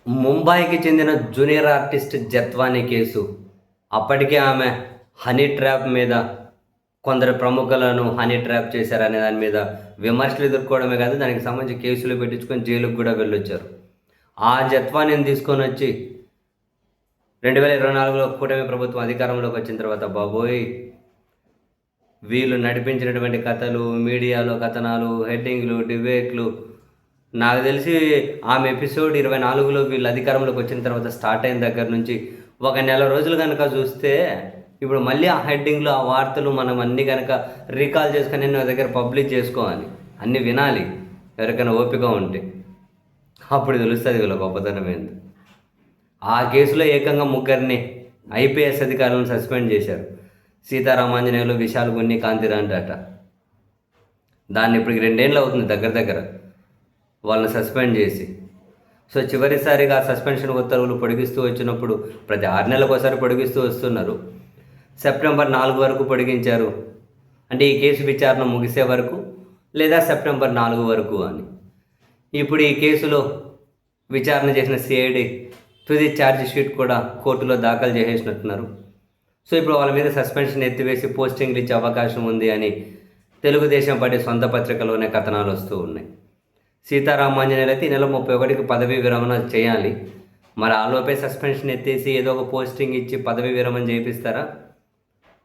ముంబాయికి చెందిన junior artist Jethwani case. అప్పటికే ఆమె హనీ ట్రాప్ మీద కొందరు ప్రముఖులను హనీ ట్రాప్ చేశారనే దాని మీద విమర్శలు ఎదుర్కోవడమే కాదు, దానికి సంబంధించి కేసులు పెట్టించుకొని జైలుకి కూడా వెళ్ళొచ్చారు. ఆ జత్వానీని తీసుకొనొచ్చి 2024లో కూటమి ప్రభుత్వం అధికారంలోకి వచ్చిన తర్వాత బాబోయ్! వీళ్ళు నడిపించినటువంటి కథలు, మీడియాలో కథనాలు, హెడ్డింగ్‌లు, డిబేట్‌లు, నాకు తెలిసి ఆమె ఎపిసోడ్ 24లో వీళ్ళు అధికారంలోకి వచ్చిన తర్వాత స్టార్ట్ అయిన దగ్గర నుంచి ఒక నెల రోజులు కనుక చూస్తే, ఇప్పుడు మళ్ళీ ఆ హెడ్డింగ్‌లో ఆ వార్తలు మనం అన్నీ కనుక రీకాల్ చేసుకొని నా దగ్గర పబ్లిష్ చేసుకోవాలి, అన్నీ వినాలి ఎవరికైనా ఓపిక ఉంటే. అప్పుడు తెలుస్తుంది వీళ్ళ గొప్పతనం ఏందో. ఆ కేసులో ఏకంగా ముగ్గురిని ఐపీఎస్ అధికారులను సస్పెండ్ చేశారు. సీతారామాంజనేయులు, విశాల్ గున్ని, కాంతిరాంట్ అట. దాన్ని ఇప్పటికి 2 ఏళ్ళు అవుతుంది దగ్గర వాళ్ళని సస్పెండ్ చేసి. సో చివరిసారిగా ఆ సస్పెన్షన్ ఉత్తర్వులు పొడిగిస్తూ వచ్చినప్పుడు ప్రతి 6 నెలలకోసారి పొడిగిస్తూ వస్తున్నారు. సెప్టెంబర్ 4 వరకు పొడిగించారు. అంటే ఈ కేసు విచారణ ముగిసే వరకు, లేదా సెప్టెంబర్ 4 వరకు అని. ఇప్పుడు ఈ కేసులో విచారణ చేసిన సిఐడి తుది ఛార్జ్ షీట్ కూడా కోర్టులో దాఖలు చేసేసినట్టున్నారు. సో ఇప్పుడు వాళ్ళ మీద సస్పెన్షన్ ఎత్తివేసి పోస్టింగ్లు ఇచ్చే అవకాశం ఉంది అని తెలుగుదేశం పార్టీ సొంత పత్రికలోనే కథనాలు వస్తూ ఉన్నాయి. సీతారామాంజనేయులు అయితే ఈ నెల 31కి పదవీ విరమణ చేయాలి. మరి ఆలోపే సస్పెన్షన్ ఎత్తేసి ఏదో ఒక పోస్టింగ్ ఇచ్చి పదవీ విరమణ చేపిస్తారా,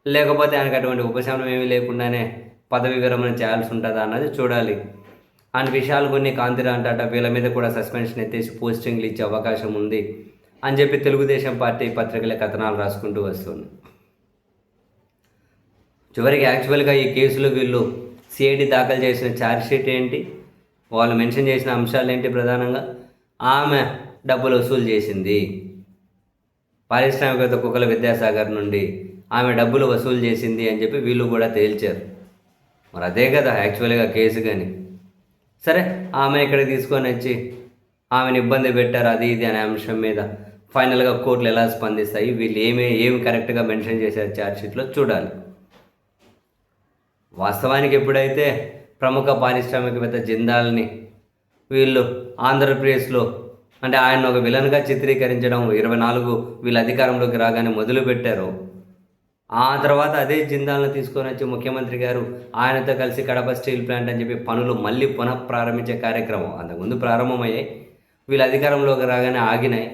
లేకపోతే ఆయనకు అటువంటి ఉపశమనం ఏమీ లేకుండానే పదవీ విరమణ చేయాల్సి ఉంటుందా అన్నది చూడాలి. అండ్ విశాల్ కొన్ని కాంతిరాంట్ అట వీళ్ళ మీద కూడా సస్పెన్షన్ ఎత్తేసి పోస్టింగ్లు ఇచ్చే అవకాశం ఉంది అని చెప్పి తెలుగుదేశం పార్టీ పత్రికలే కథనాలు రాసుకుంటూ వస్తున్నాయి. చివరికి యాక్చువల్గా ఈ కేసులో వీళ్ళు సిఐడి దాఖలు చేసిన ఛార్జ్షీట్ ఏంటి, వాళ్ళు మెన్షన్ చేసిన అంశాలు ఏంటి, ప్రధానంగా ఆమె డబ్బులు వసూలు చేసింది, పారిశ్రామికవేత్త కుక్కల విద్యాసాగర్ నుండి ఆమె డబ్బులు వసూలు చేసింది అని చెప్పి వీళ్ళు కూడా తేల్చారు. మరి అదే కదా యాక్చువల్గా కేసు. కానీ సరే, ఆమెను ఇక్కడికి తీసుకొని వచ్చి ఆమెను ఇబ్బంది పెట్టారు అది ఇది అనే అంశం మీద ఫైనల్గా కోర్టులు ఎలా స్పందిస్తాయి, వీళ్ళు ఏమి కరెక్ట్గా మెన్షన్ చేశారు ఛార్జ్షీట్లో చూడాలి. వాస్తవానికి ఎప్పుడైతే ప్రముఖ పారిశ్రామికవేత్త జిందాల్ని వీళ్ళు ఆంధ్రప్రదేశ్లో, అంటే ఆయన ఒక విలన్గా చిత్రీకరించడం 24 వీళ్ళు అధికారంలోకి రాగానే మొదలుపెట్టారు. ఆ తర్వాత అదే జిందాల్ని తీసుకొని వచ్చి ముఖ్యమంత్రి గారు ఆయనతో కలిసి కడప స్టీల్ ప్లాంట్ అని చెప్పి పనులు మళ్ళీ పునఃప్రారంభించే కార్యక్రమం అంతకుముందు ప్రారంభమయ్యాయి, వీళ్ళు అధికారంలోకి రాగానే ఆగినాయి.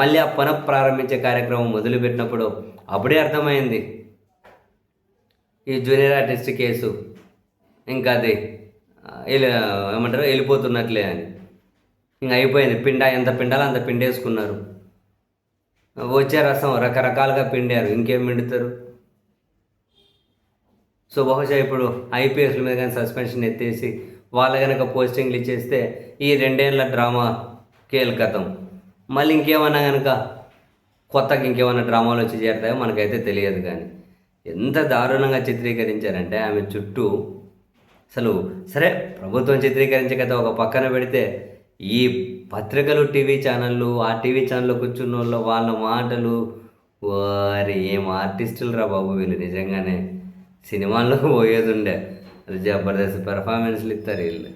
మళ్ళీ ఆ పునఃప్రారంభించే కార్యక్రమం మొదలుపెట్టినప్పుడు అప్పుడే అర్థమైంది ఈ జూనియర్ ఆర్టిస్ట్ కేసు ఇంకా అది ఏమంటారు వెళ్ళిపోతున్నట్లే అని. ఇంకా అయిపోయింది. ఎంత పిండాలో అంత పిండేసుకున్నారు. వచ్చే రసం రకరకాలుగా పిండారు, ఇంకేం పిండుతారు. సో బహుశా ఇప్పుడు ఐపీఎస్ల మీద కానీ సస్పెన్షన్ ఎత్తేసి వాళ్ళ కనుక పోస్టింగ్లు ఇచ్చేస్తే ఈ 2 ఏళ్ళ డ్రామా కీలకతం. మళ్ళీ ఇంకేమన్నా కనుక కొత్తగా ఇంకేమన్నా డ్రామాలు వచ్చి చేరుతాయో మనకైతే తెలియదు. కానీ ఎంత దారుణంగా చిత్రీకరించారంటే ఆమె చుట్టూ అసలు. సరే, ప్రభుత్వం చిత్రీకరించే కథ ఒక పక్కన పెడితే ఈ పత్రికలు, టీవీ ఛానళ్ళు, ఆ టీవీ ఛానల్లో కూర్చున్న వాళ్ళు వాళ్ళ మాటలు, వారి ఏం ఆర్టిస్టులు రా బాబు వీళ్ళు. నిజంగానే సినిమాల్లోకి పోయేది ఉండే, జబర్దస్త్ పెర్ఫార్మెన్స్లు ఇస్తారు వీళ్ళు.